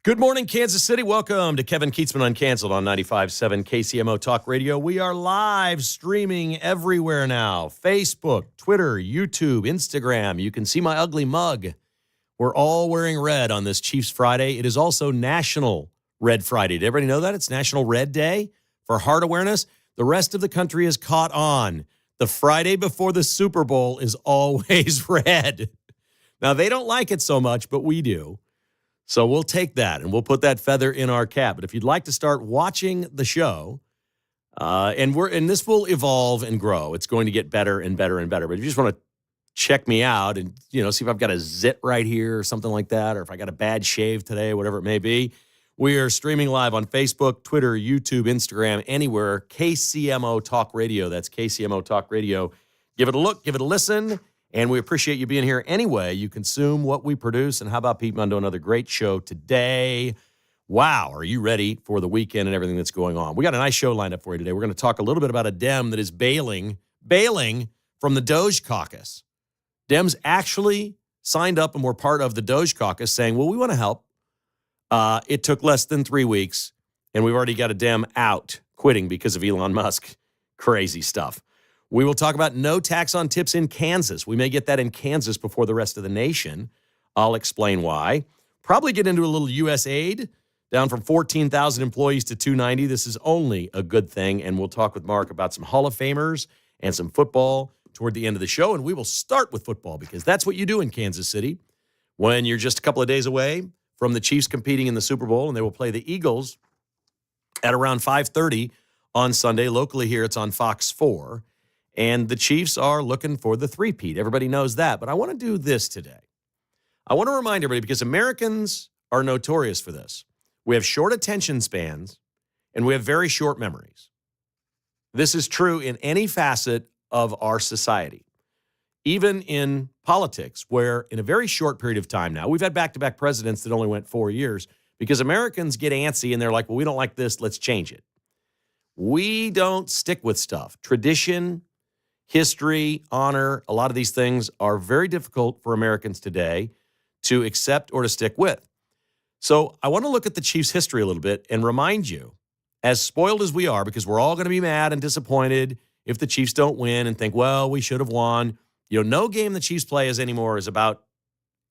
Good morning, Kansas City. Welcome to Kevin Kietzman Uncanceled on 95.7 KCMO Talk Radio. We are live streaming everywhere now. Facebook, Twitter, YouTube, Instagram. You can see my ugly mug. We're all wearing red on this Chiefs Friday. It is also National Red Friday. Did everybody know that? It's National Red Day for heart awareness. The rest of the country is caught on. The Friday before the Super Bowl is always red. Now, they don't like it so much, but we do. So we'll take that, and we'll put that feather in our cap. But if you'd like to start watching the show, and this will evolve and grow. It's going to get better and better and better. But if you just want to check me out and, see if I've got a zit right here or something like that, or if I got a bad shave today, whatever it may be, we are streaming live on Facebook, Twitter, YouTube, Instagram, anywhere. KCMO Talk Radio. That's KCMO Talk Radio. Give it a look. Give it a listen. And we appreciate you being here anyway. You consume what we produce. And how about Pete Mundo, another great show today. Wow, are you ready for the weekend and everything that's going on? We got a nice show lined up for you today. We're going to talk a little bit about a Dem that is bailing from the Doge caucus. Dems actually signed up and were part of the Doge caucus saying, well, we want to help. It took less than 3 weeks, and we've already got a Dem out quitting because of Elon Musk. Crazy stuff. We will talk about no tax on tips in Kansas. We may get that in Kansas before the rest of the nation. I'll explain why. Probably get into a little U.S. aid, down from 14,000 employees to 290. This is only a good thing, and we'll talk with Mark about some Hall of Famers and some football toward the end of the show, and we will start with football because that's what you do in Kansas City when you're just a couple of days away from the Chiefs competing in the Super Bowl, and they will play the Eagles at around 5:30 on Sunday. Locally here, it's on Fox 4. And the Chiefs are looking for the three-peat. Everybody knows that. But I want to do this today. I want to remind everybody, because Americans are notorious for this. We have short attention spans, and we have very short memories. This is true in any facet of our society. Even in politics, where in a very short period of time now, we've had back-to-back presidents that only went 4 years, because Americans get antsy, and they're like, well, we don't like this, let's change it. We don't stick with stuff. Tradition, history, honor, a lot of these things are very difficult for Americans today to accept or to stick with. So I want to look at the Chiefs' history a little bit and remind you, as spoiled as we are, because we're all going to be mad and disappointed if the Chiefs don't win and think, well, we should have won. No game the Chiefs play is anymore is about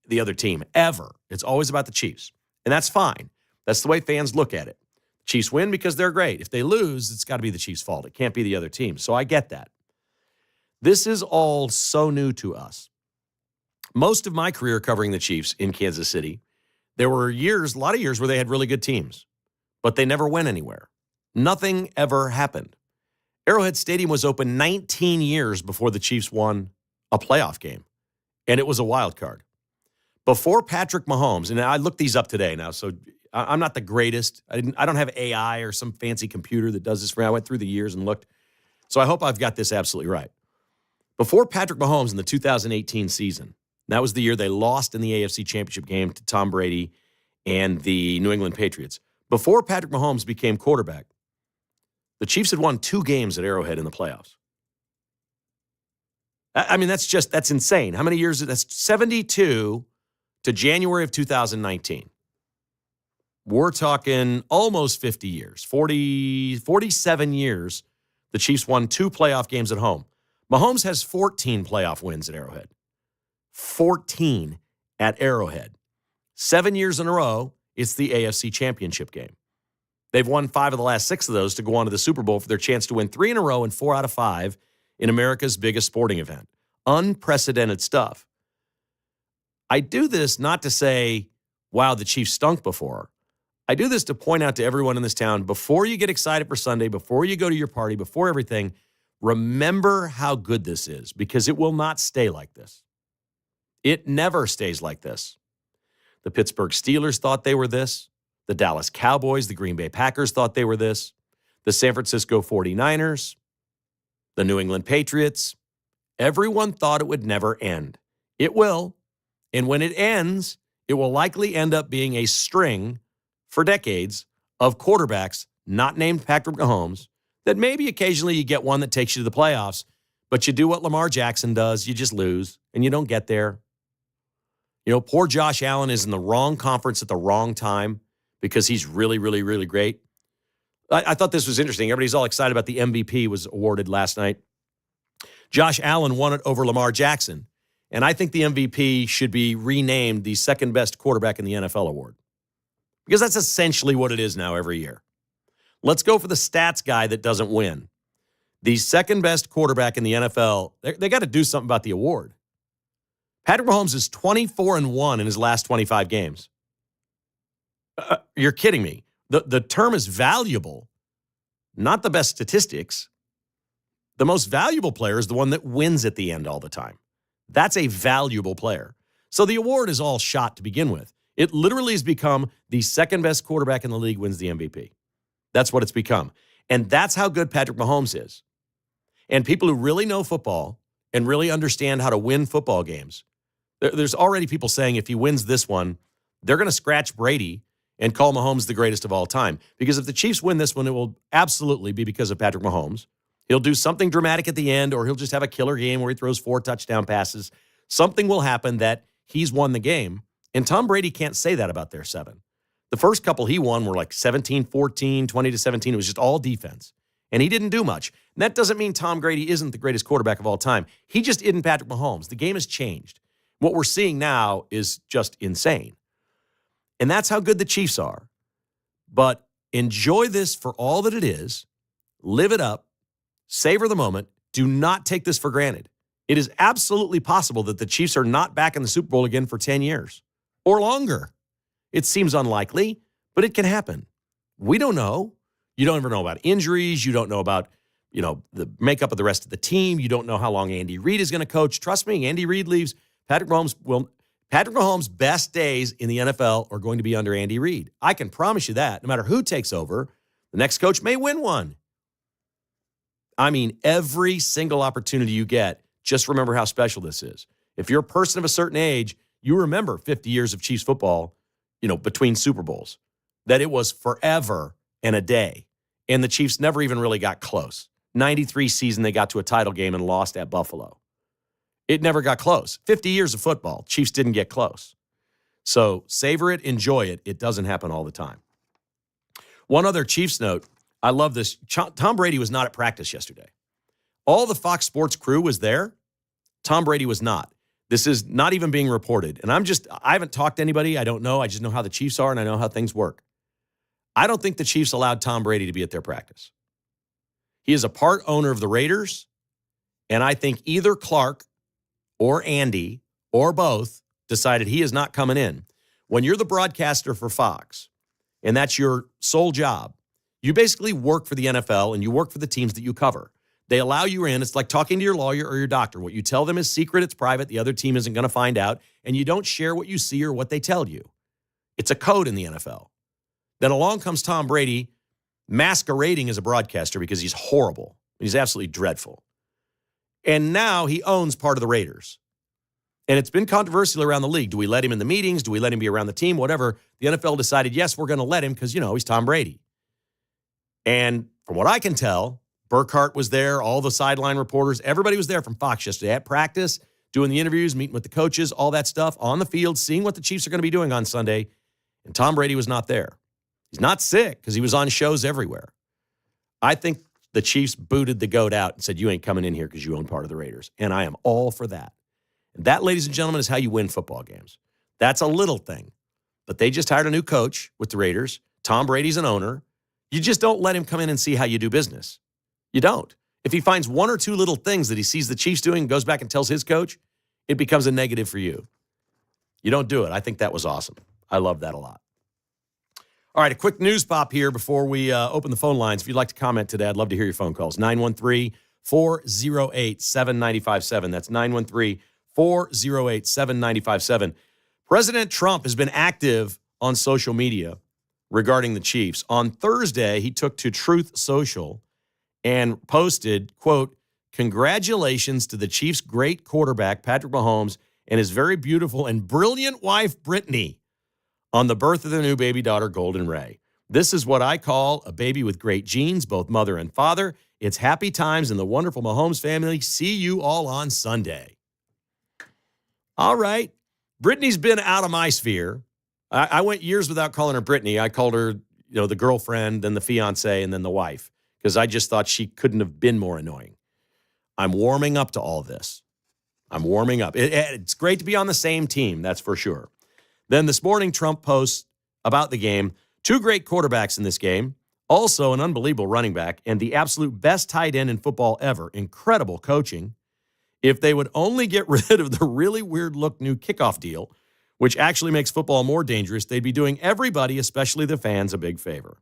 the other team, ever. It's always about the Chiefs. And that's fine. That's the way fans look at it. Chiefs win because they're great. If they lose, it's got to be the Chiefs' fault. It can't be the other team. So I get that. This is all so new to us. Most of my career covering the Chiefs in Kansas City, there were a lot of years where they had really good teams, but they never went anywhere. Nothing ever happened. Arrowhead Stadium was open 19 years before the Chiefs won a playoff game, and it was a wild card. Before Patrick Mahomes, and I looked these up today now, so I'm not the greatest. I don't have AI or some fancy computer that does this for me. I went through the years and looked, so I hope I've got this absolutely right. Before Patrick Mahomes in the 2018 season, that was the year they lost in the AFC Championship game to Tom Brady and the New England Patriots. Before Patrick Mahomes became quarterback, the Chiefs had won 2 games at Arrowhead in the playoffs. I mean, that's insane. How many years? That's 72 to January of 2019. We're talking almost 50 years, 47 years. The Chiefs won 2 playoff games at home. Mahomes has 14 playoff wins at Arrowhead. 14 at Arrowhead. 7 years in a row, it's the AFC Championship game. They've won 5 of the last 6 of those to go on to the Super Bowl for their chance to win 3 in a row and 4 out of 5 in America's biggest sporting event. Unprecedented stuff. I do this not to say, wow, the Chiefs stunk before. I do this to point out to everyone in this town, before you get excited for Sunday, before you go to your party, before everything, remember how good this is, because it will not stay like this. It never stays like this. The Pittsburgh Steelers thought they were this. The Dallas Cowboys, the Green Bay Packers thought they were this. The San Francisco 49ers, the New England Patriots. Everyone thought it would never end. It will. And when it ends, it will likely end up being a string for decades of quarterbacks not named Patrick Mahomes, that maybe occasionally you get one that takes you to the playoffs, but you do what Lamar Jackson does, you just lose, and you don't get there. Poor Josh Allen is in the wrong conference at the wrong time. because he's really, really, really great. I thought this was interesting. Everybody's all excited about the MVP was awarded last night. Josh Allen won it over Lamar Jackson. And I think the MVP should be renamed the second best quarterback in the NFL award. Because that's essentially what it is now every year. Let's go for the stats guy that doesn't win. The second best quarterback in the NFL, they got to do something about the award. Patrick Mahomes is 24-1 in his last 25 games. You're kidding me. The term is valuable, not the best statistics. The most valuable player is the one that wins at the end all the time. That's a valuable player. So the award is all shot to begin with. It literally has become the second best quarterback in the league wins the MVP. That's what it's become. And that's how good Patrick Mahomes is. And people who really know football and really understand how to win football games, there's already people saying if he wins this one, they're going to scratch Brady and call Mahomes the greatest of all time. Because if the Chiefs win this one, it will absolutely be because of Patrick Mahomes. He'll do something dramatic at the end, or he'll just have a killer game where he throws 4 touchdown passes. Something will happen that he's won the game. And Tom Brady can't say that about their 7. The first couple he won were like 17-14, 20-17. It was just all defense. And he didn't do much. And that doesn't mean Tom Brady isn't the greatest quarterback of all time. He just isn't Patrick Mahomes. The game has changed. What we're seeing now is just insane. And that's how good the Chiefs are. But enjoy this for all that it is. Live it up. Savor the moment. Do not take this for granted. It is absolutely possible that the Chiefs are not back in the Super Bowl again for 10 years or longer. It seems unlikely, but it can happen. We don't know. You don't ever know about injuries. You don't know about, the makeup of the rest of the team. You don't know how long Andy Reid is going to coach. Trust me, Andy Reid leaves. Patrick Mahomes' best days in the NFL are going to be under Andy Reid. I can promise you that. No matter who takes over, the next coach may win one. I mean, every single opportunity you get, just remember how special this is. If you're a person of a certain age, you remember 50 years of Chiefs football, between Super Bowls, that it was forever and a day. And the Chiefs never even really got close. 93 season, they got to a title game and lost at Buffalo. It never got close. 50 years of football, Chiefs didn't get close. So savor it, enjoy it. It doesn't happen all the time. One other Chiefs note, I love this. Tom Brady was not at practice yesterday. All the Fox Sports crew was there. Tom Brady was not. This is not even being reported. And I haven't talked to anybody. I don't know. I just know how the Chiefs are and I know how things work. I don't think the Chiefs allowed Tom Brady to be at their practice. He is a part owner of the Raiders. And I think either Clark or Andy or both decided he is not coming in. When you're the broadcaster for Fox and that's your sole job, you basically work for the NFL and you work for the teams that you cover. They allow you in. It's like talking to your lawyer or your doctor. What you tell them is secret. It's private. The other team isn't going to find out. And you don't share what you see or what they tell you. It's a code in the NFL. Then along comes Tom Brady masquerading as a broadcaster because he's horrible. He's absolutely dreadful. And now he owns part of the Raiders. And it's been controversial around the league. Do we let him in the meetings? Do we let him be around the team? Whatever. The NFL decided, yes, we're going to let him because, he's Tom Brady. And from what I can tell, Burkhart was there, all the sideline reporters, everybody was there from Fox yesterday at practice, doing the interviews, meeting with the coaches, all that stuff, on the field, seeing what the Chiefs are going to be doing on Sunday. And Tom Brady was not there. He's not sick because he was on shows everywhere. I think the Chiefs booted the goat out and said, you ain't coming in here because you own part of the Raiders. And I am all for that. And that, ladies and gentlemen, is how you win football games. That's a little thing. But they just hired a new coach with the Raiders. Tom Brady's an owner. You just don't let him come in and see how you do business. You don't. If he finds one or two little things that he sees the Chiefs doing and goes back and tells his coach, it becomes a negative for you. You don't do it. I think that was awesome. I love that a lot. All right, a quick news pop here before we open the phone lines. If you'd like to comment today, I'd love to hear your phone calls. 913-408-7957. That's 913-408-7957. President Trump has been active on social media regarding the Chiefs. On Thursday, he took to Truth Social and posted, quote, congratulations to the Chiefs' great quarterback, Patrick Mahomes, and his very beautiful and brilliant wife, Brittany, on the birth of their new baby daughter, Golden Ray. This is what I call a baby with great genes, both mother and father. It's happy times in the wonderful Mahomes family. See you all on Sunday. All right. Brittany's been out of my sphere. I went years without calling her Brittany. I called her, the girlfriend, then the fiance, and then the wife, because I just thought she couldn't have been more annoying. I'm warming up to all this. I'm warming up. It's great to be on the same team, that's for sure. Then this morning, Trump posts about the game. 2 great quarterbacks in this game. Also, an unbelievable running back and the absolute best tight end in football ever. Incredible coaching. If they would only get rid of the really weird look new kickoff deal, which actually makes football more dangerous, they'd be doing everybody, especially the fans, a big favor.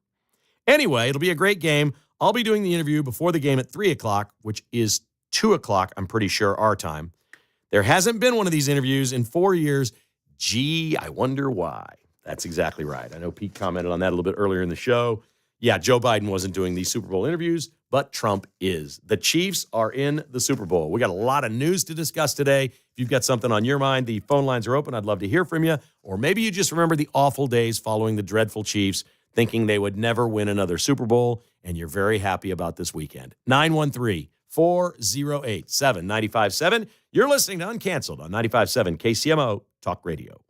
Anyway, it'll be a great game. I'll be doing the interview before the game at 3 o'clock, which is 2 o'clock, I'm pretty sure, our time. There hasn't been one of these interviews in 4 years. Gee, I wonder why. That's exactly right. I know Pete commented on that a little bit earlier in the show. Yeah, Joe Biden wasn't doing these Super Bowl interviews, but Trump is. The Chiefs are in the Super Bowl. We got a lot of news to discuss today. If you've got something on your mind, the phone lines are open. I'd love to hear from you. Or maybe you just remember the awful days following the dreadful Chiefs, thinking they would never win another Super Bowl, and you're very happy about this weekend. 913-408-7957. You're listening to Uncanceled on 95.7 KCMO Talk Radio.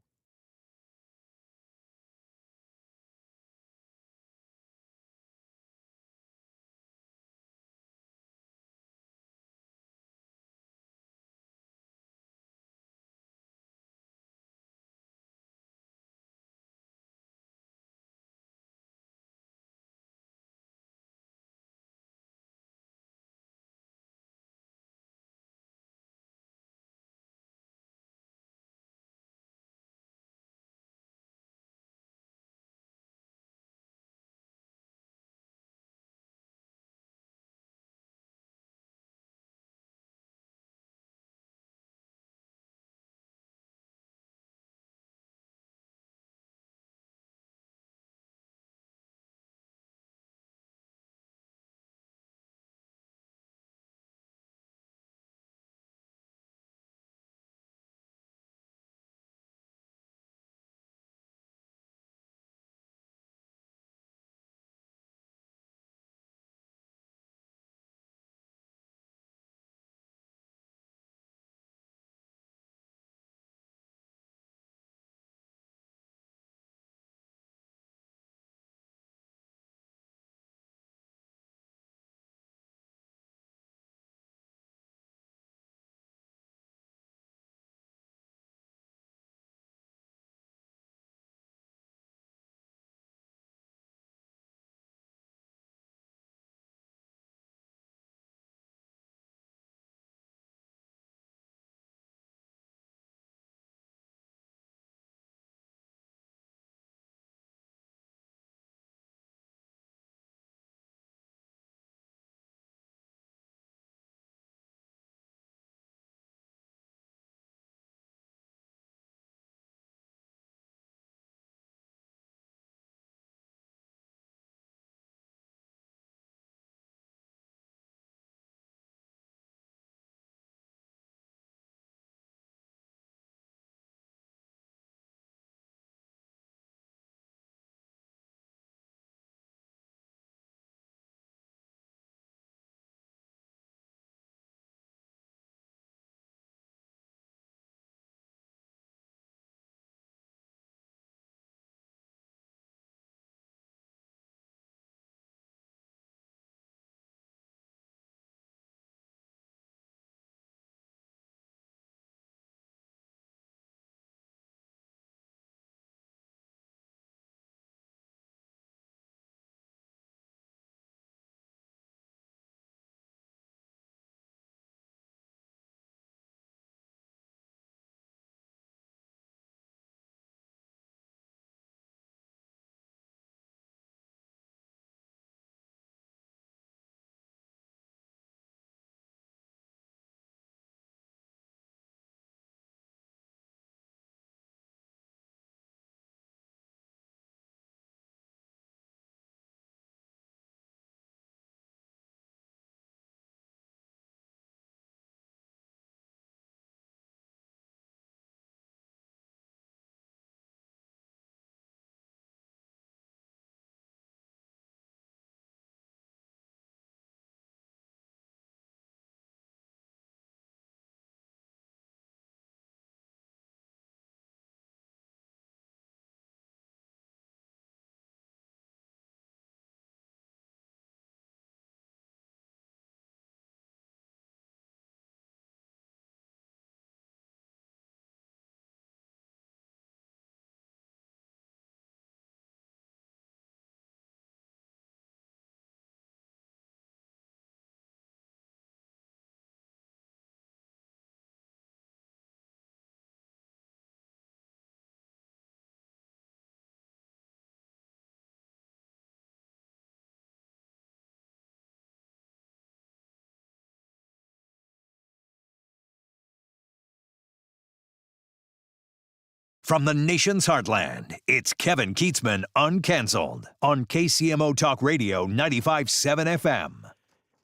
From the nation's heartland, it's Kevin Kietzman Uncanceled on KCMO Talk Radio 95.7 FM.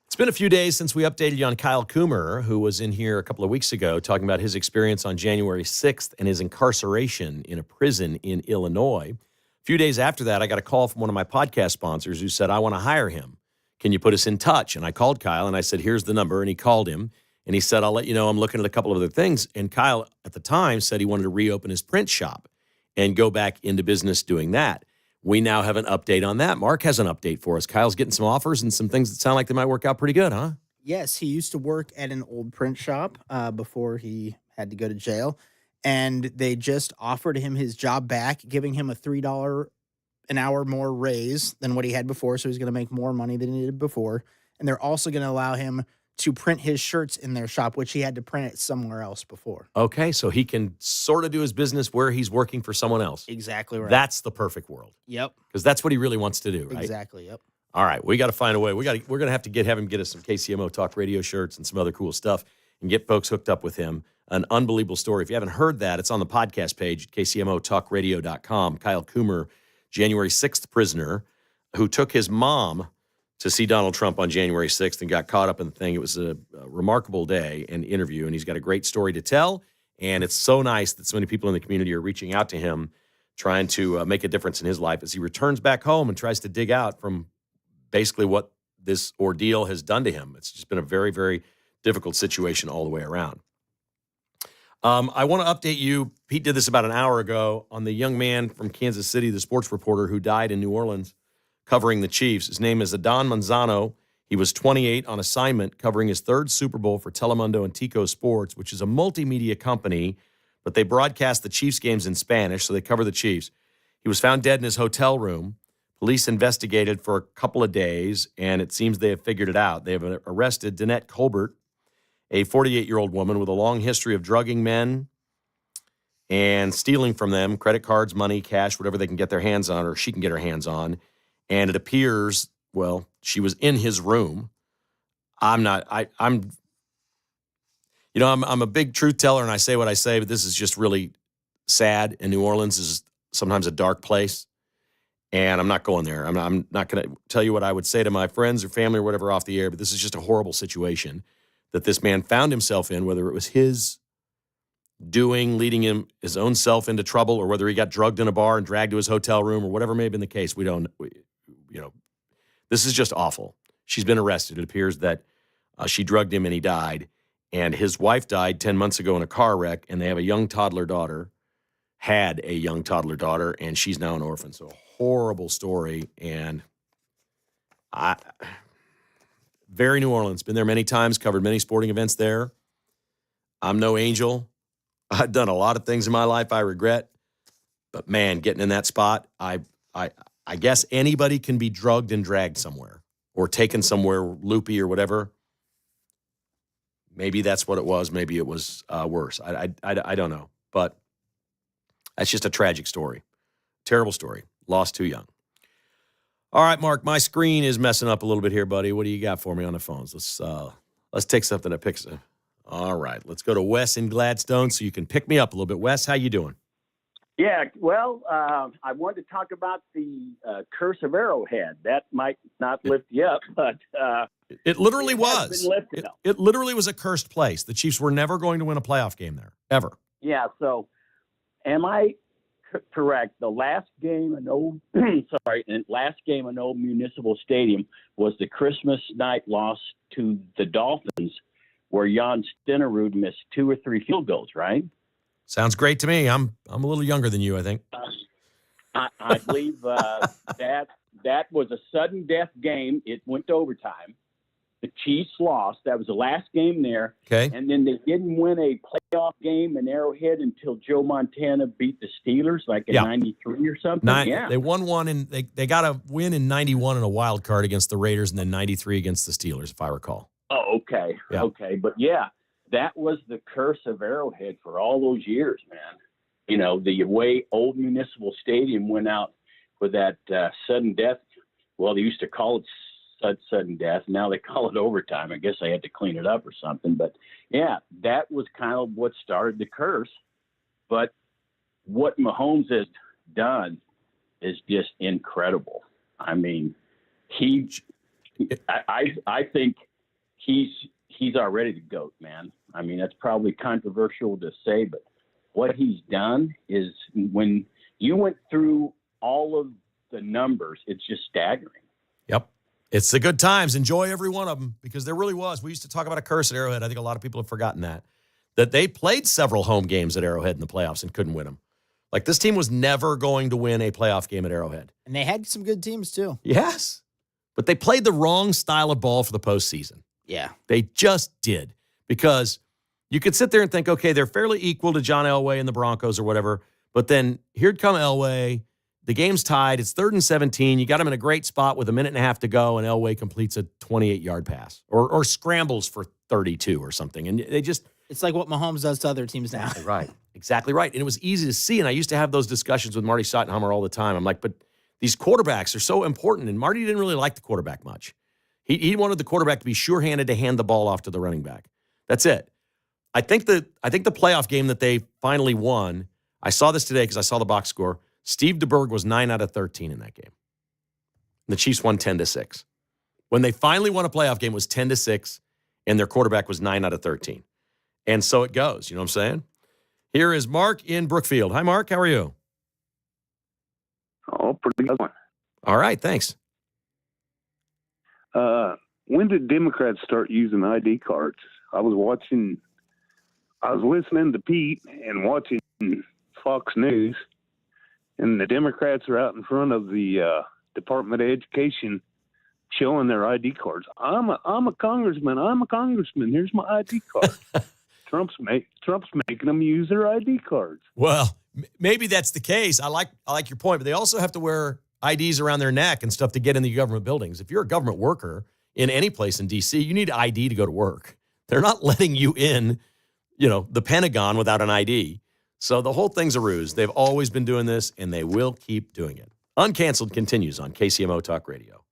It's been a few days since we updated you on Kyle Coomer, who was in here a couple of weeks ago talking about his experience on January 6th and his incarceration in a prison in Illinois. A few days after that, I got a call from one of my podcast sponsors who said, I want to hire him. Can you put us in touch? And I called Kyle and I said, here's the number. And he called him and he said, I'll let you know I'm looking at a couple of other things. And Kyle at the time said he wanted to reopen his print shop and go back into business doing that. We now have an update on that. Mark has an update for us. Kyle's getting some offers and some things that sound like they might work out pretty good, huh? Yes, he used to work at an old print shop before he had to go to jail. And they just offered him his job back, giving him a $3 an hour more raise than what he had before. So he's going to make more money than he did before. And they're also going to allow him to print his shirts in their shop, which he had to print it somewhere else before. Okay, so he can sort of do his business where he's working for someone else. Exactly right. That's the perfect world. Yep. Because that's what he really wants to do, right? Exactly, yep. All right, we got to find a way. We're going to have to have him get us some KCMO Talk Radio shirts and some other cool stuff and get folks hooked up with him. An unbelievable story. If you haven't heard that, it's on the podcast page at kcmotalkradio.com. Kyle Coomer, January 6th prisoner, who took his mom to see Donald Trump on January 6th and got caught up in the thing. It was a remarkable day and interview, and he's got a great story to tell. And it's so nice that so many people in the community are reaching out to him, trying to make a difference in his life as he returns back home and tries to dig out from basically what this ordeal has done to him. It's just been a very, very difficult situation all the way around. I want to update you. Pete did this about an hour ago on the young man from Kansas City, the sports reporter who died in New Orleans covering the Chiefs. His name is Adon Manzano. He was 28 on assignment covering his third Super Bowl for Telemundo and Tico Sports, which is a multimedia company, but they broadcast the Chiefs games in Spanish, so they cover the Chiefs. He was found dead in his hotel room. Police investigated for a couple of days, and it seems they have figured it out. They have arrested Danette Colbert, a 48-year-old woman with a long history of drugging men and stealing from them, credit cards, money, cash, whatever they can get their hands on, or she can get her hands on. And it appears, well, she was in his room. I'm a big truth teller and I say what I say, but this is just really sad. And New Orleans is sometimes a dark place. And I'm not going there. I'm not going to tell you what I would say to my friends or family or whatever off the air, but this is just a horrible situation that this man found himself in, whether it was his doing, leading his own self into trouble, or whether he got drugged in a bar and dragged to his hotel room, or whatever may have been the case. This is just awful. She's been arrested. It appears that she drugged him and he died. And his wife died 10 months ago in a car wreck, and they have a young toddler daughter, and she's now an orphan. So a horrible story. And very New Orleans. Been there many times, covered many sporting events there. I'm no angel. I've done a lot of things in my life I regret. But, man, getting in that spot, I guess anybody can be drugged and dragged somewhere or taken somewhere loopy or whatever. Maybe that's what it was. Maybe it was worse. I don't know. But that's just a tragic story. Terrible story. Lost too young. All right, Mark, my screen is messing up a little bit here, buddy. What do you got for me on the phones? Let's take something that picks it. All right, let's go to Wes in Gladstone so you can pick me up a little bit. Wes, how you doing? Yeah, well, I wanted to talk about the curse of Arrowhead. That might not lift you up, but it literally was. Been lifted up. It literally was a cursed place. The Chiefs were never going to win a playoff game there, ever. Yeah, so am I correct? The last game in old Municipal Stadium was the Christmas night loss to the Dolphins, where Jan Stenerud missed 2 or 3 field goals, right? Sounds great to me. I'm a little younger than you, I think. I believe that was a sudden death game. It went to overtime. The Chiefs lost. That was the last game there. Okay. And then they didn't win a playoff game in Arrowhead until Joe Montana beat the Steelers, like in 93 or something. They won one, and they got a win in 91 in a wild card against the Raiders, and then 93 against the Steelers, if I recall. Oh, okay. Yeah. Okay. But, yeah, that was the curse of Arrowhead for all those years, man. You know, the way old Municipal Stadium went out with that sudden death. Well, they used to call it sudden death. Now they call it overtime. I guess they had to clean it up or something. But, yeah, that was kind of what started the curse. But what Mahomes has done is just incredible. I mean, I think he's already the GOAT, man. I mean, that's probably controversial to say, but what he's done is, when you went through all of the numbers, it's just staggering. Yep. It's the good times. Enjoy every one of them, because there really was. We used to talk about a curse at Arrowhead. I think a lot of people have forgotten that they played several home games at Arrowhead in the playoffs and couldn't win them. Like, this team was never going to win a playoff game at Arrowhead. And they had some good teams too. Yes. But they played the wrong style of ball for the postseason. Yeah. They just did. Because you could sit there and think, okay, they're fairly equal to John Elway and the Broncos or whatever. But then here'd come Elway. The game's tied. It's 3rd and 17. You got him in a great spot with a minute and a half to go, and Elway completes a 28-yard pass or scrambles for 32 or something. And they just... It's like what Mahomes does to other teams now. Exactly right. Exactly right. And it was easy to see. And I used to have those discussions with Marty Schottenheimer all the time. I'm like, but these quarterbacks are so important. And Marty didn't really like the quarterback much. He wanted the quarterback to be sure-handed to hand the ball off to the running back. That's it. I think the playoff game that they finally won, I saw this today because I saw the box score. Steve DeBerg was 9 out of 13 in that game. And the Chiefs won 10-6. When they finally won a playoff game, it was 10-6, and their quarterback was 9 out of 13. And so it goes. You know what I'm saying? Here is Mark in Brookfield. Hi, Mark. How are you? Oh, pretty good one. All right. Thanks. When did Democrats start using ID cards? I was listening to Pete and watching Fox News, and the Democrats are out in front of the Department of Education showing their ID cards. I'm a congressman. I'm a congressman. Here's my ID card. Trump's making them use their ID cards. Well, maybe that's the case. I like your point, but they also have to wear IDs around their neck and stuff to get in the government buildings. If you're a government worker in any place in D.C., you need ID to go to work. They're not letting you in, the Pentagon without an ID. So the whole thing's a ruse. They've always been doing this, and they will keep doing it. Uncanceled continues on KCMO Talk Radio.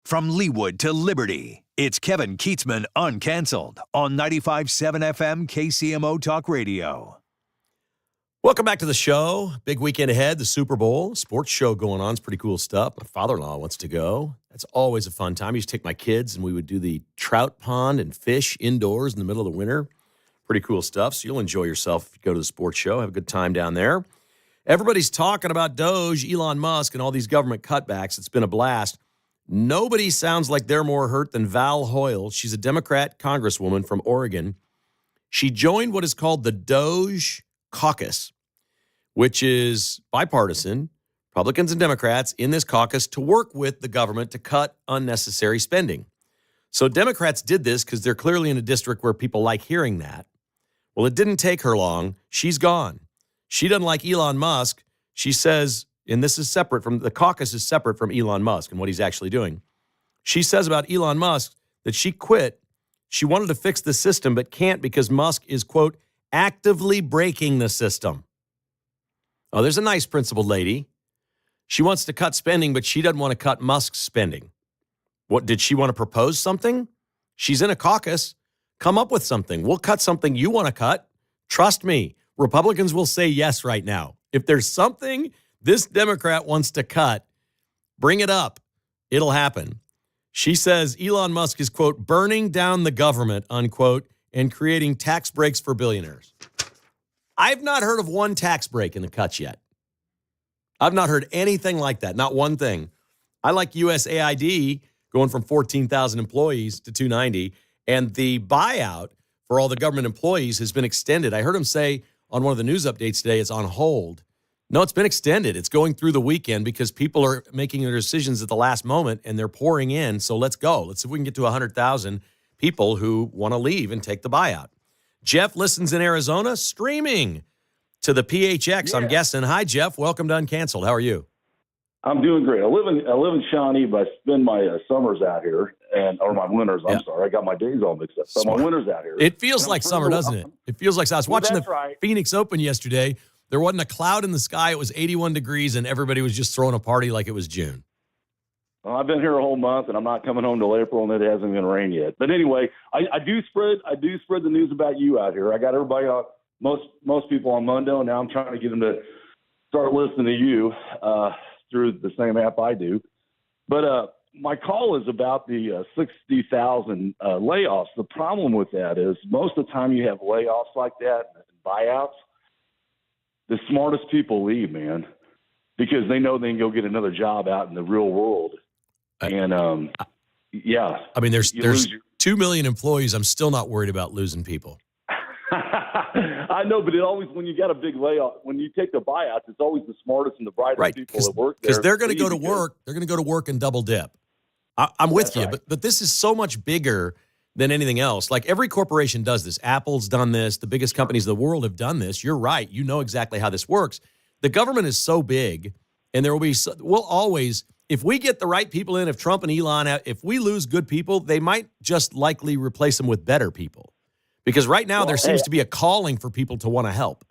From Leewood to Liberty, it's Kevin Kietzman Uncanceled on 95.7 FM KCMO Talk Radio. Welcome back to the show. Big weekend ahead, the Super Bowl. Sports show going on. It's pretty cool stuff. My father-in-law wants to go. That's always a fun time. I used to take my kids, and we would do the trout pond and fish indoors in the middle of the winter. Pretty cool stuff. So you'll enjoy yourself if you go to the sports show. Have a good time down there. Everybody's talking about Doge, Elon Musk, and all these government cutbacks. It's been a blast. Nobody sounds like they're more hurt than Val Hoyle. She's a Democrat congresswoman from Oregon. She joined what is called the Doge Caucus, which is bipartisan, Republicans and Democrats in this caucus to work with the government to cut unnecessary spending. So Democrats did this because they're clearly in a district where people like hearing that. Well, it didn't take her long. She's gone. She doesn't like Elon Musk. She says, and this is separate from, the caucus is separate from Elon Musk and what he's actually doing. She says about Elon Musk that she quit. She wanted to fix the system, but can't because Musk is, quote, actively breaking the system. Oh, there's a nice principled lady. She wants to cut spending, but she doesn't want to cut Musk's spending. What, did she want to propose something? She's in a caucus. Come up with something. We'll cut something you want to cut. Trust me, Republicans will say yes right now. If there's something this Democrat wants to cut, bring it up. It'll happen. She says Elon Musk is, quote, burning down the government, unquote, and creating tax breaks for billionaires. I've not heard of one tax break in the cuts yet. I've not heard anything like that, not one thing. I like USAID going from 14,000 employees to 290, and the buyout for all the government employees has been extended. I heard him say on one of the news updates today it's on hold. No, it's been extended. It's going through the weekend because people are making their decisions at the last moment, and they're pouring in, so let's go. Let's see if we can get to 100,000 people who want to leave and take the buyout. Jeff listens in Arizona, streaming to the PHX, I'm guessing. Hi, Jeff. Welcome to Uncanceled. How are you? I'm doing great. I live in Shawnee, but I spend my summers out here, or my winters. I'm sorry, I got my days all mixed up. So my winters out here. It feels like summer, doesn't it? It feels like I was watching the Phoenix Open yesterday. There wasn't a cloud in the sky. It was 81 degrees, and everybody was just throwing a party like it was June. Well, I've been here a whole month, and I'm not coming home till April, and it hasn't been rain yet. But anyway, I do spread the news about you out here. I got everybody on most people on Mundo, and now I'm trying to get them to start listening to you through the same app I do. But my call is about the 60,000 layoffs. The problem with that is most of the time you have layoffs like that and buyouts, the smartest people leave, man, because they know they can go get another job out in the real world. And yeah, I mean, there's 2 million employees. I'm still not worried about losing people. I know, but it always, when you got a big layoff, when you take the buyouts, it's always the smartest and the brightest people that work there. Because they're going to go to work. They're going to go to work and double dip. I'm with you, right. but this is so much bigger than anything else. Like every corporation does this. Apple's done this. The biggest companies in the world have done this. You're right. You know exactly how this works. The government is so big, and there will be, we'll always, if we get the right people in, if Trump and Elon, if we lose good people, they might just likely replace them with better people. Because right now there seems to be a calling for people to want to help.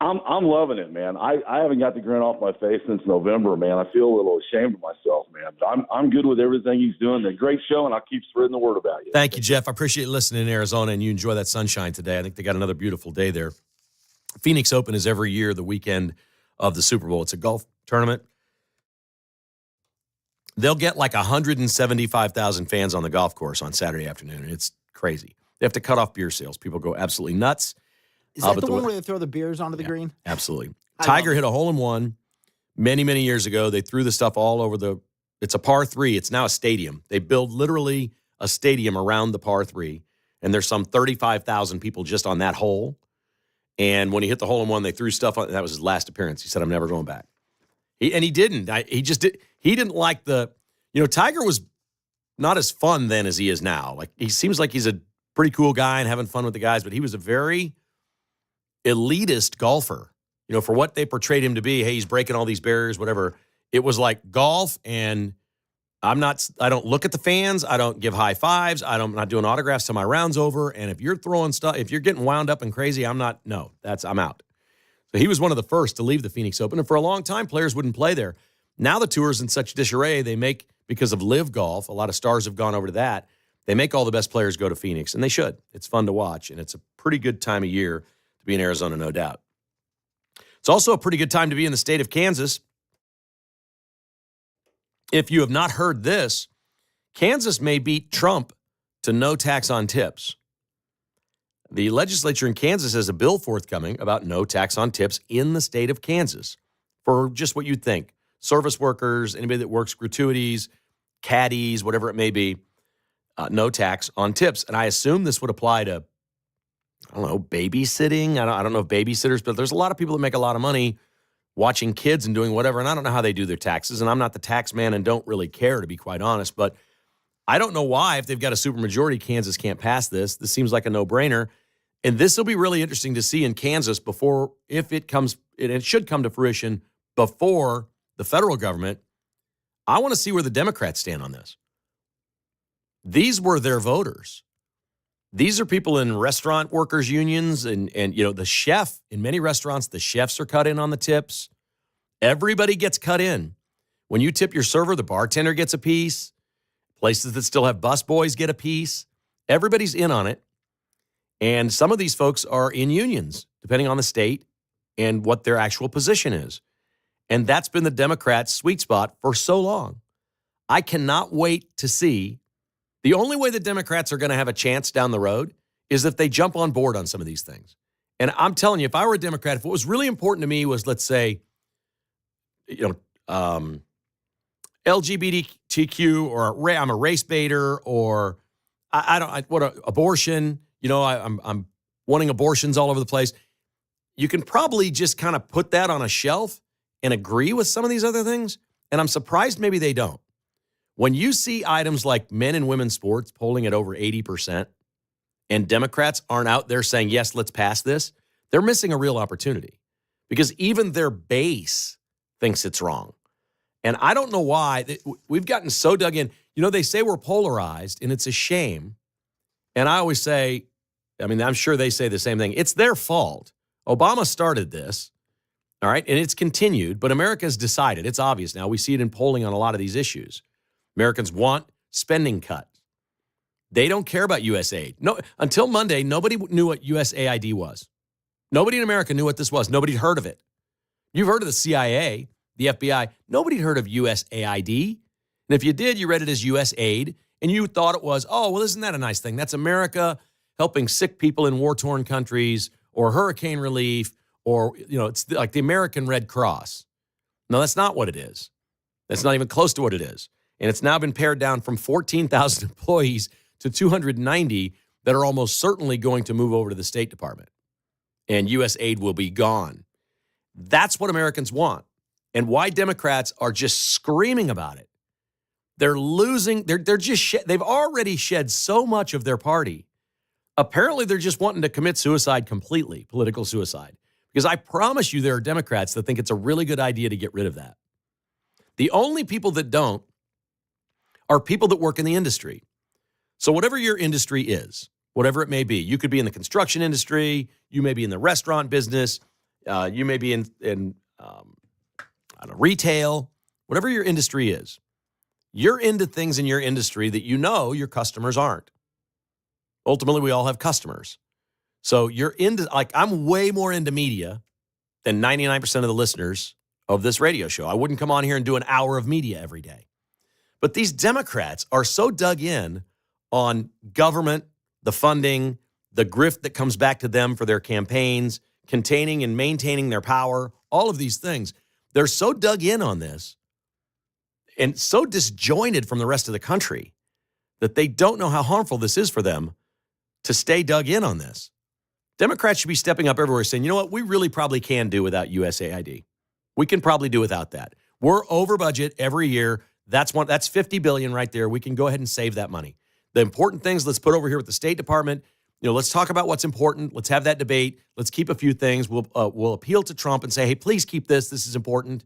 I'm loving it, man. I haven't got the grin off my face since November, man. I feel a little ashamed of myself, man. But I'm good with everything he's doing. A great show, and I'll keep spreading the word about you. Thank you, Jeff. I appreciate you listening in Arizona, and you enjoy that sunshine today. I think they got another beautiful day there. Phoenix Open is every year the weekend of the Super Bowl. It's a golf tournament. They'll get like 175,000 fans on the golf course on Saturday afternoon, and it's crazy. They have to cut off beer sales. People go absolutely nuts. Is that the one where they throw the beers onto the green? Absolutely. Tiger hit a hole-in-one many, many years ago. They threw the stuff all over it's a par 3. It's now a stadium. They build literally a stadium around the par 3, and there's some 35,000 people just on that hole. And when he hit the hole-in-one, they threw stuff on. That was his last appearance. He said, I'm never going back. He didn't. He didn't like Tiger was not as fun then as he is now. Like, he seems like he's a pretty cool guy and having fun with the guys, but he was a very elitist golfer, for what they portrayed him to be. Hey, he's breaking all these barriers, whatever. It was like golf, and I don't look at the fans. I don't give high fives. I'm not doing autographs till my round's over. And if you're throwing stuff, if you're getting wound up and crazy, I'm out. So he was one of the first to leave the Phoenix Open. And for a long time, players wouldn't play there. Now the tour's in such disarray, they make because of Live Golf. A lot of stars have gone over to that. They make all the best players go to Phoenix, and they should. It's fun to watch, and it's a pretty good time of year to be in Arizona, no doubt. It's also a pretty good time to be in the state of Kansas. If you have not heard this, Kansas may beat Trump to no tax on tips. The legislature in Kansas has a bill forthcoming about no tax on tips in the state of Kansas for just what you'd think. Service workers, anybody that works gratuities, caddies, whatever it may be, no tax on tips. And I assume this would apply to, I don't know, babysitting. I don't know if babysitters, but there's a lot of people that make a lot of money watching kids and doing whatever. And I don't know how they do their taxes. And I'm not the tax man and don't really care, to be quite honest. But I don't know why, if they've got a supermajority, Kansas can't pass this. This seems like a no-brainer. And this will be really interesting to see in Kansas before, if it comes, and it should come to fruition before the federal government. I want to see where the Democrats stand on this. These were their voters. These are people in restaurant workers unions and you know, the chef in many restaurants, the chefs are cut in on the tips. Everybody gets cut in. When you tip your server, the bartender gets a piece. Places that still have busboys get a piece. Everybody's in on it. And some of these folks are in unions, depending on the state and what their actual position is. And that's been the Democrats' sweet spot for so long. I cannot wait to see. The only way the Democrats are going to have a chance down the road is if they jump on board on some of these things. And I'm telling you, if I were a Democrat, if what was really important to me was, let's say, LGBTQ, or I'm a race baiter, or abortion, I'm wanting abortions all over the place. You can probably just kind of put that on a shelf and agree with some of these other things. And I'm surprised maybe they don't. When you see items like men and women's sports polling at over 80%, and Democrats aren't out there saying, yes, let's pass this, they're missing a real opportunity, because even their base thinks it's wrong. And I don't know why. We've gotten so dug in. They say we're polarized, and it's a shame. And I always say, I'm sure they say the same thing. It's their fault. Obama started this, all right, and it's continued, but America's decided. It's obvious now. We see it in polling on a lot of these issues. Americans want spending cuts. They don't care about USAID. No, until Monday, nobody knew what USAID was. Nobody in America knew what this was. Nobody'd heard of it. You've heard of the CIA, the FBI. Nobody'd heard of USAID. And if you did, you read it as USAID, and you thought it was, oh, well, isn't that a nice thing? That's America helping sick people in war-torn countries, or hurricane relief, or, it's like the American Red Cross. No, that's not what it is. That's not even close to what it is. And it's now been pared down from 14,000 employees to 290 that are almost certainly going to move over to the State Department. And USAID will be gone. That's what Americans want. And why Democrats are just screaming about it. They're losing. They've already shed so much of their party. Apparently, they're just wanting to commit suicide completely, political suicide. Because I promise you there are Democrats that think it's a really good idea to get rid of that. The only people that don't are people that work in the industry. So whatever your industry is, whatever it may be, you could be in the construction industry, you may be in the restaurant business, you may be in retail, whatever your industry is. You're into things in your industry that your customers aren't. Ultimately, we all have customers. So you're into, I'm way more into media than 99% of the listeners of this radio show. I wouldn't come on here and do an hour of media every day. But these Democrats are so dug in on government, the funding, the grift that comes back to them for their campaigns, containing and maintaining their power, all of these things. They're so dug in on this and so disjointed from the rest of the country that they don't know how harmful this is for them to stay dug in on this. Democrats should be stepping up everywhere saying, you know what, we really probably can do without USAID. We can probably do without that. We're over budget every year. That's $50 billion right there. We can go ahead and save that money. The important things, let's put over here with the State Department. Let's talk about what's important. Let's have that debate. Let's keep a few things. We'll appeal to Trump and say, hey, please keep this. This is important.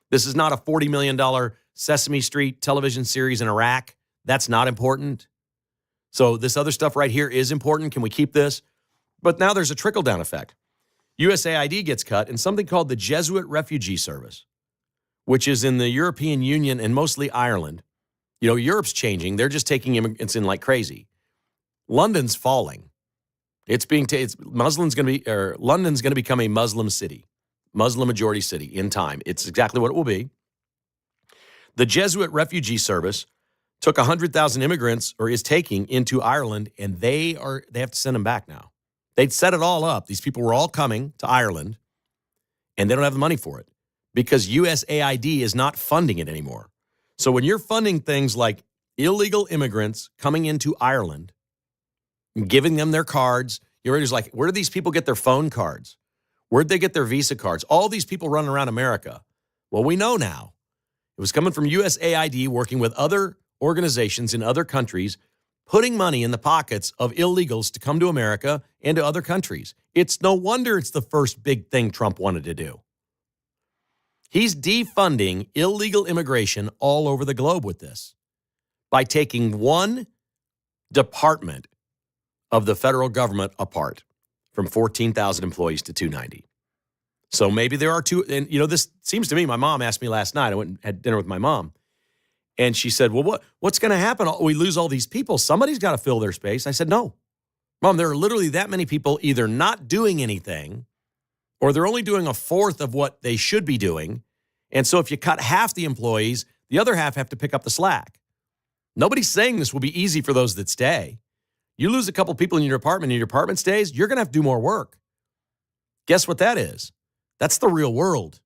This is not a $40 million Sesame Street television series in Iraq. That's not important. So this other stuff right here is important. Can we keep this? But now there's a trickle-down effect. USAID gets cut, and something called the Jesuit Refugee Service, which is in the European Union and mostly Ireland, Europe's changing. They're just taking immigrants in like crazy. London's falling. London's going to become a Muslim city, Muslim majority city in time. It's exactly what it will be. The Jesuit Refugee Service took 100,000 immigrants, or is taking, into Ireland, and they have to send them back now. They'd set it all up. These people were all coming to Ireland, and they don't have the money for it because USAID is not funding it anymore. So when you're funding things like illegal immigrants coming into Ireland and giving them their cards, you're just like, where do these people get their phone cards? Where'd they get their Visa cards? All these people running around America. Well, we know now. It was coming from USAID working with other organizations in other countries, putting money in the pockets of illegals to come to America and to other countries. It's no wonder it's the first big thing Trump wanted to do. He's defunding illegal immigration all over the globe with this by taking one department of the federal government apart from 14,000 employees to 290. So maybe there are two, and this seems to me, my mom asked me last night, I went and had dinner with my mom, and she said, well, what's going to happen? We lose all these people. Somebody's got to fill their space. I said, no. Mom, there are literally that many people either not doing anything or they're only doing a fourth of what they should be doing. And so if you cut half the employees, the other half have to pick up the slack. Nobody's saying this will be easy for those that stay. You lose a couple people in your department and your department stays, you're going to have to do more work. Guess what that is? That's the real world.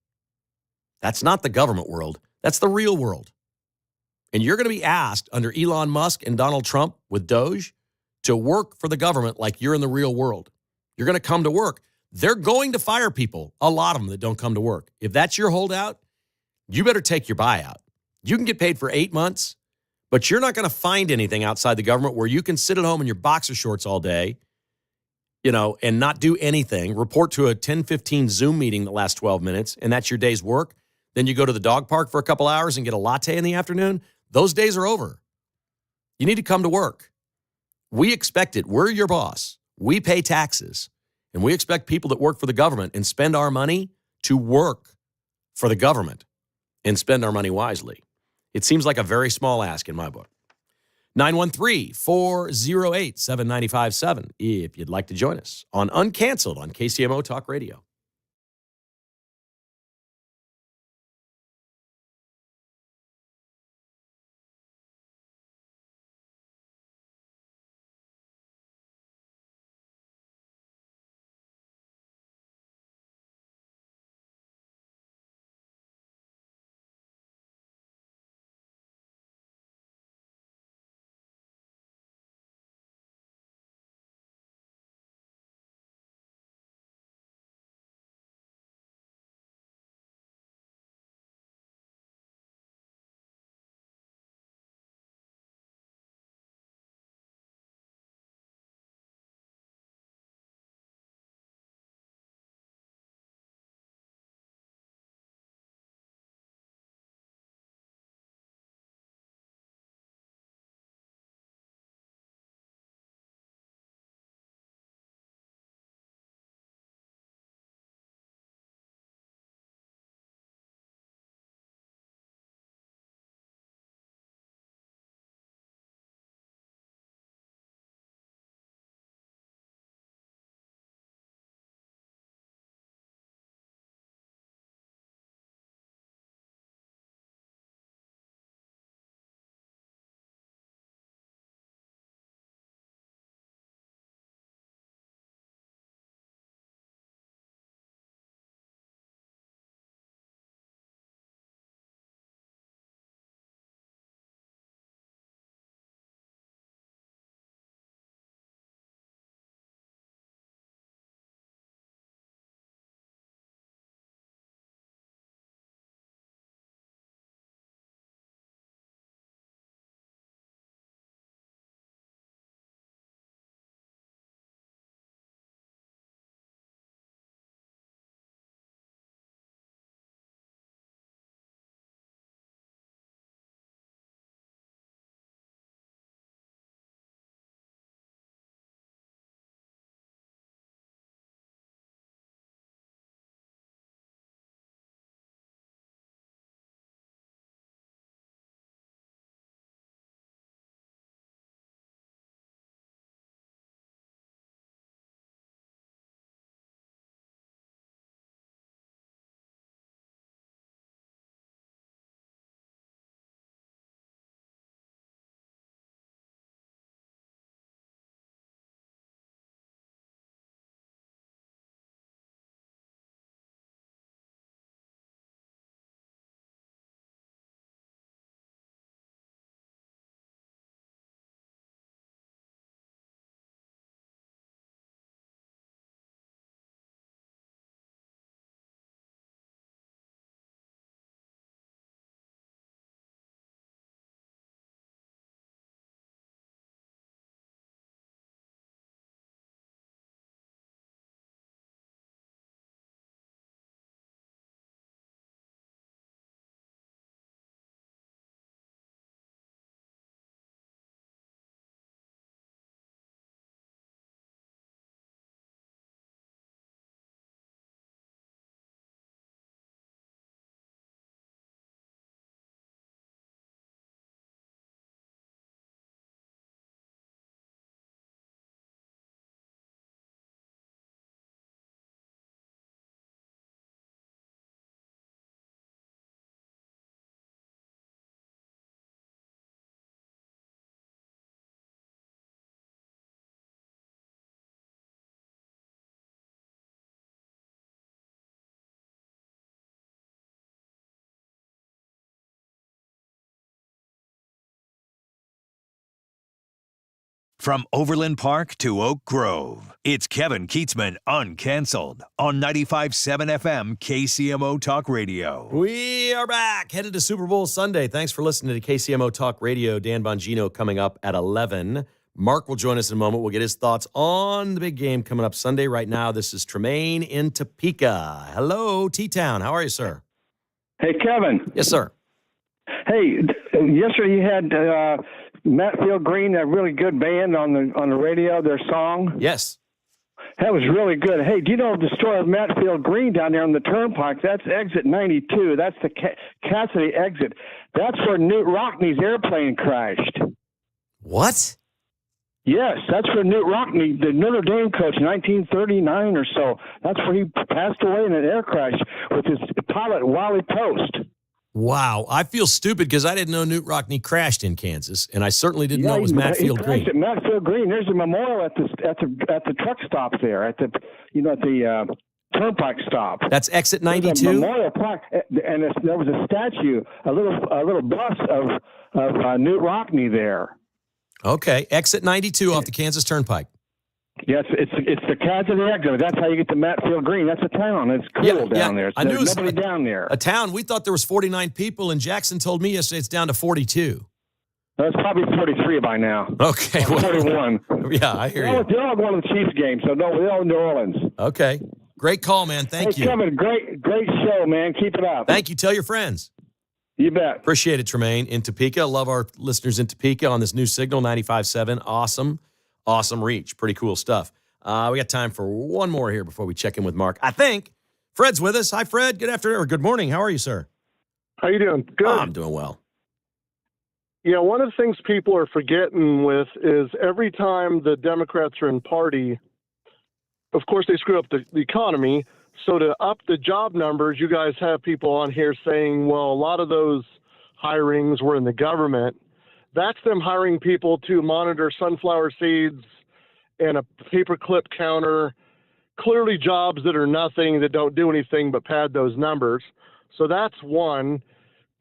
That's not the government world. That's the real world. And you're going to be asked under Elon Musk and Donald Trump with Doge to work for the government like you're in the real world. You're going to come to work. They're going to fire people, a lot of them that don't come to work. If that's your holdout, you better take your buyout. You can get paid for 8 months, but you're not going to find anything outside the government where you can sit at home in your boxer shorts all day, and not do anything, report to a 10-15 Zoom meeting that lasts 12 minutes, and that's your day's work. Then you go to the dog park for a couple hours and get a latte in the afternoon. Those days are over. You need to come to work. We expect it. We're your boss. We pay taxes, and we expect people that work for the government and spend our money to work for the government and spend our money wisely. It seems like a very small ask in my book. 913-408-7957 if you'd like to join us on Uncanceled on KCMO Talk Radio. From Overland Park to Oak Grove, it's Kevin Kietzman Uncanceled on 95.7 FM KCMO Talk Radio. We are back, headed to Super Bowl Sunday. Thanks for listening to KCMO Talk Radio. Dan Bongino coming up at 11. Mark will join us in a moment. We'll get his thoughts on the big game coming up Sunday. Right now, this is Tremaine in Topeka. Hello, T-Town. How are you, sir? Hey, Kevin. Yes, sir. Hey, yesterday you had Matfield Green, that really good band on the radio, their song. Yes. That was really good. Hey, do you know the story of Matfield Green down there on the turnpike? That's exit 92. That's the Cassidy exit. That's where Newt Rockney's airplane crashed. What? Yes, that's where Newt Rockney, the Notre Dame coach, 1939 or so, that's where he passed away in an air crash with his pilot, Wally Post. Wow. I feel stupid because I didn't know Newt Rockney crashed in Kansas, and I certainly didn't know it was Matfield Green. At Matfield Green. There's a memorial at the truck stop there, at the turnpike stop. That's exit 92? There's a memorial plaque, and there was a statue, a little bust of Newt Rockney there. Okay, exit 92 off the Kansas Turnpike. Yes, it's the Cassidy exit. That's how you get to Matfield Green. That's a town. It's cool down there. I knew There's nobody down there. A town. We thought there was 49 people, and Jackson told me yesterday it's down to 42. That's probably 43 by now. Okay. Well, 41. Yeah, I hear you. They're all going to the Chiefs game, so no, they're all in New Orleans. Okay. Great call, man. Thank you. Kevin, great show, man. Keep it up. Thank you. Tell your friends. You bet. Appreciate it, Tremaine in Topeka. Love our listeners in Topeka on this new signal, 95.7. Awesome reach. Pretty cool stuff. We got time for one more here before we check in with Mark. I think Fred's with us. Hi, Fred. Good afternoon or good morning. How are you, sir? How you doing? Good. I'm doing well. You know, one of the things people are forgetting with is every time the Democrats are in party, of course, they screw up the economy. So to up the job numbers, you guys have people on here saying, well, a lot of those hirings were in the government. That's them hiring people to monitor sunflower seeds and a paperclip counter, clearly jobs that are nothing, that don't do anything but pad those numbers. So that's one.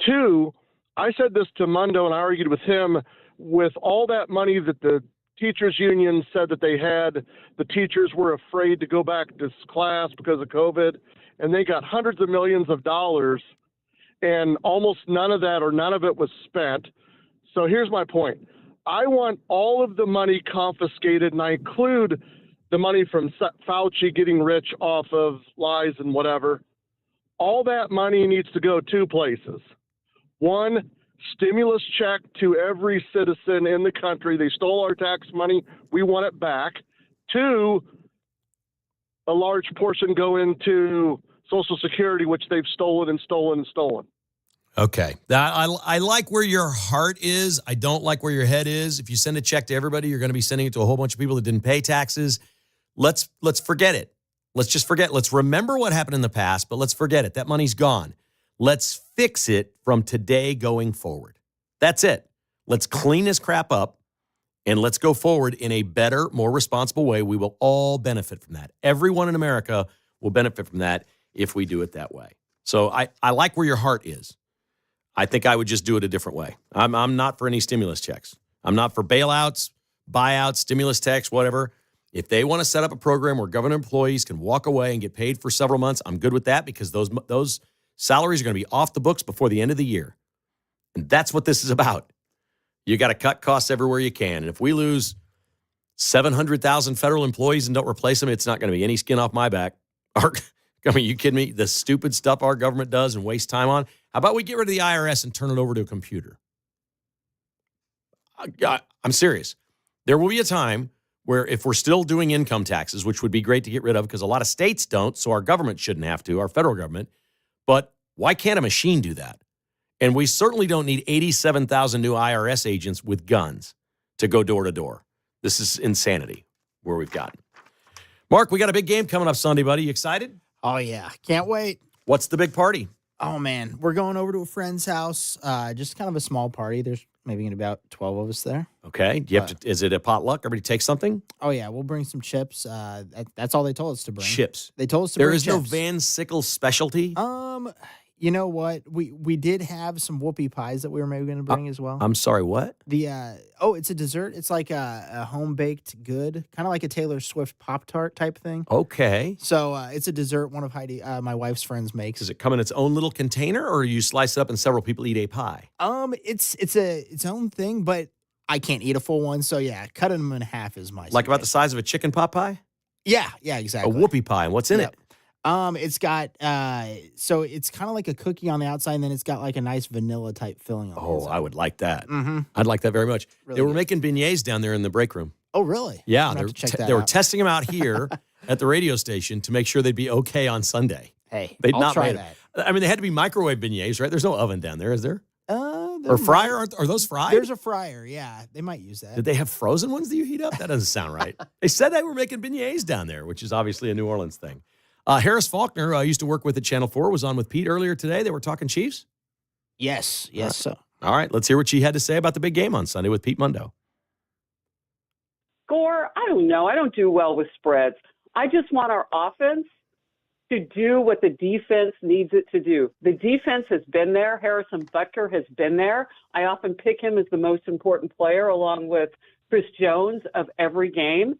Two, I said this to Mundo and I argued with him, with all that money that the teachers union said that they had, the teachers were afraid to go back to class because of COVID, and they got hundreds of millions of dollars, and almost none of that or none of it was spent. So here's my point. I want all of the money confiscated, and I include the money from Fauci getting rich off of lies and whatever. All that money needs to go two places. One, stimulus check to every citizen in the country. They stole our tax money. We want it back. Two, a large portion go into Social Security, which they've stolen and stolen and stolen. Okay. I like where your heart is. I don't like where your head is. If you send a check to everybody, you're going to be sending it to a whole bunch of people that didn't pay taxes. Let's forget it. Let's just forget. Let's remember what happened in the past, but let's forget it. That money's gone. Let's fix it from today going forward. That's it. Let's clean this crap up and let's go forward in a better, more responsible way. We will all benefit from that. Everyone in America will benefit from that if we do it that way. So I like where your heart is. I think I would just do it a different way. I'm not for any stimulus checks. I'm not for bailouts, buyouts, stimulus checks, whatever. If they want to set up a program where government employees can walk away and get paid for several months, I'm good with that because those salaries are going to be off the books before the end of the year. And that's what this is about. You got to cut costs everywhere you can. And if we lose 700,000 federal employees and don't replace them, it's not going to be any skin off my back. I mean, you kidding me? The stupid stuff our government does and waste time on. How about we get rid of the IRS and turn it over to a computer? I'm serious. There will be a time where if we're still doing income taxes, which would be great to get rid of because a lot of states don't, so our government shouldn't have to, our federal government. But why can't a machine do that? And we certainly don't need 87,000 new IRS agents with guns to go door to door. This is insanity where we've gotten. Mark, we got a big game coming up Sunday, buddy. You excited? Oh, yeah. Can't wait. What's the big party? Oh, man. We're going over to a friend's house. Just kind of a small party. There's maybe going to be about 12 of us there. Okay. Do you have to? Is it a potluck? Everybody take something? Oh, yeah. We'll bring some chips. That's all they told us to bring. Chips. They told us to There bring is chips. no Van Sickle specialty? You know what? We did have some whoopie pies that we were maybe going to bring as well. I'm sorry, what? It's a dessert. It's like a home baked good, kind of like a Taylor Swift Pop-Tart type thing. Okay. So it's a dessert one of Heidi, my wife's friends, makes. Does it come in its own little container, or you slice it up and several people eat a pie? It's its own thing, but I can't eat a full one. So yeah, cutting them in half is my Like about the size of a chicken pot pie? Yeah, A exactly. whoopie pie. And what's in it? It's got so it's kind of like a cookie on the outside, and then it's got like a nice vanilla type filling on the inside. I would like that. Mm-hmm. I'd like that very much. Really they were good. making beignets down there in the break room. Oh, really? Yeah, I'm gonna have to check that they were out. testing them out here at the radio station to make sure they'd be okay on Sunday. Hey, They'd I'll not try made that. I mean, they had to be microwave beignets, right? There's no oven down there, is there? There Or fryer? might- Are those fried? There's a fryer. Yeah, they might use that. Did they have frozen ones that you heat up? That doesn't sound right. They said they were making beignets down there, which is obviously a New Orleans thing. Harris Faulkner, I used to work with at Channel 4, was on with Pete earlier today. They were talking Chiefs. Yes, so. All right, let's hear what she had to say about the big game on Sunday with Pete Mundo. Score, I don't know. I don't do well with spreads. I just want our offense to do what the defense needs it to do. The defense has been there. Harrison Butker has been there. I often pick him as the most important player along with Chris Jones of every game.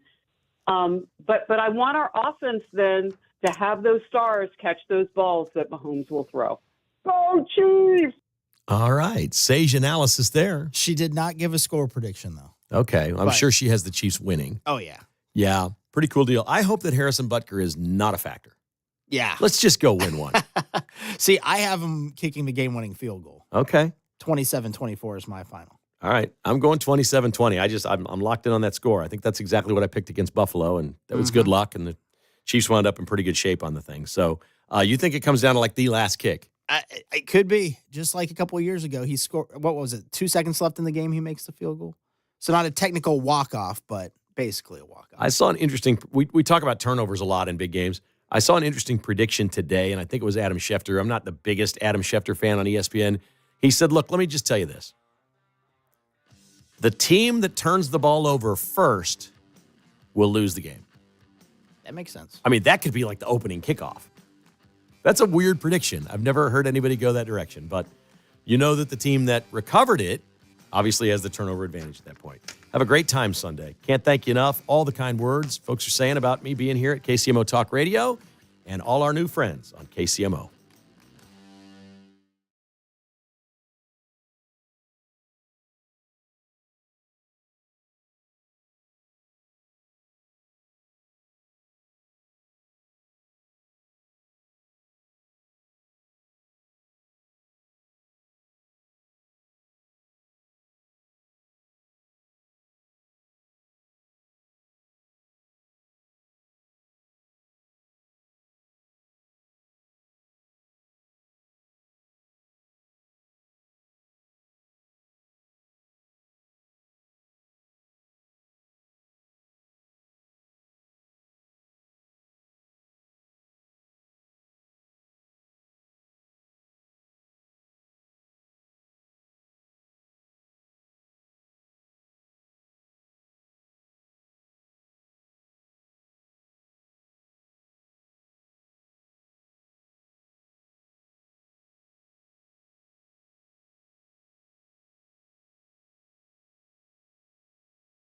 But I want our offense then to have those stars catch those balls that Mahomes will throw. Go Chiefs! All right, sage analysis there. She did not give a score prediction, though. Okay, I'm sure she has the Chiefs winning. Oh, yeah. Yeah, pretty cool deal. I hope that Harrison Butker is not a factor. Yeah. Let's just go win one. See, I have him kicking the game-winning field goal. Okay. 27-24 is my final. All right. I'm going 27-20. I'm locked in on that score. I think that's exactly what I picked against Buffalo, and that was good luck, and the Chiefs wound up in pretty good shape on the thing. So you think it comes down to like the last kick? It could be. Just like a couple of years ago, he scored, what was it, 2 seconds left in the game, he makes the field goal? So not a technical walk-off, but basically a walk-off. I saw an interesting – we talk about turnovers a lot in big games. I saw an interesting prediction today, and I think it was Adam Schefter. I'm not the biggest Adam Schefter fan on ESPN. He said, look, let me just tell you this. The team that turns the ball over first will lose the game. That makes sense. I mean, that could be like the opening kickoff. That's a weird prediction. I've never heard anybody go that direction, but you know that the team that recovered it obviously has the turnover advantage at that point. Have a great time Sunday. Can't thank you enough. All the kind words folks are saying about me being here at KCMO Talk Radio and all our new friends on KCMO.